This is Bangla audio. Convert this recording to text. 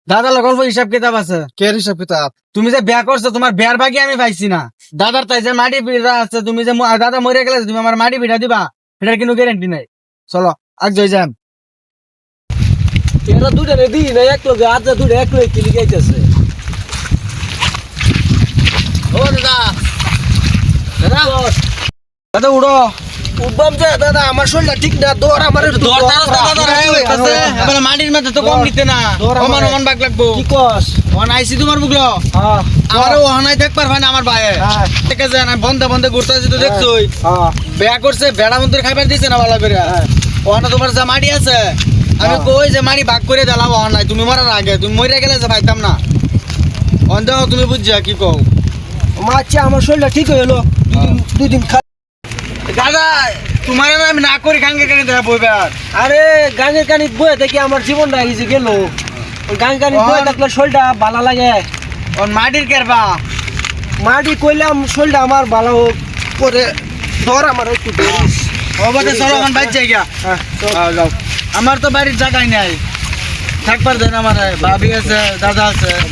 দাদা গল্প হিসাব কিতাব আছে। কে হিসাব কিতাব? তুমি যে বিয়া করছো তোমার বিয়ার ভাগে আমি পাইছি না। দাদার তাই যে মাটি পিঠা আছে, তুমি যে দাদা মরে গেলে তুমি আমার মাটি পিঠা দিবা, এটার কোনো গ্যারান্টি নাই। চলো আগ জয় যাম। এরা দুটা রেডি না এক লোক আজ দুটা এক লোক কিলি গাইতেছে। ও দাদা, দাদা দাদা উড়ো। উঠবাম যে দাদা আমার শরীরটা ঠিক না, দৌড় আমার মাটির মধ্যে তো কম নিতে না, সমান সমান বাগ লাগবো। কি কস? ওখানে আইসি তোমার বুকলো, হ্যাঁ আমারও ওখানে দেখবার হয় না আমার ভাইয়ে। ঠিক আছে না, বন্ধে বন্ধে ঘুরতে আছি তো দেখছোই। হ্যাঁ বেয়া করছে, বেড়া মন্দির খাইবার দিছে না ভালো করে। ওখানে তোমার যা মাটি আছে, আমি কই যে মাটি ভাগ করে দিলাম। ওখানে নাই, তুমি মরার আগে তুমি মরে গেলে যে পাইতাম না। অন্ধ তুমি বুঝছা কি কও? আচ্ছা আমার শরীরটা ঠিক হয়ে এলো, দুই দিন দাদা তোমার আমি না করি গাঙ্গে গাঙ্গে দেখা বইবার। আরে গাঙ্গের কানি বয়ে দেখি আমার জীবনটা এই যে গেল। গাঙ্গের কানি বয়ে থাকলে শরীরটা ভালো লাগে। ওর মাটির কেরবা মাটি কইলাম শরীরটা আমার ভালো হোক পরে ধর আমার একটু দেরিস। ও বাদে চলো এখন বাইর যাই গিয়া। যাও, আমার তো বাড়ির জায়গায় নাই, থাকবার দেন। আমার ভাবি আছে, দাদা আছে।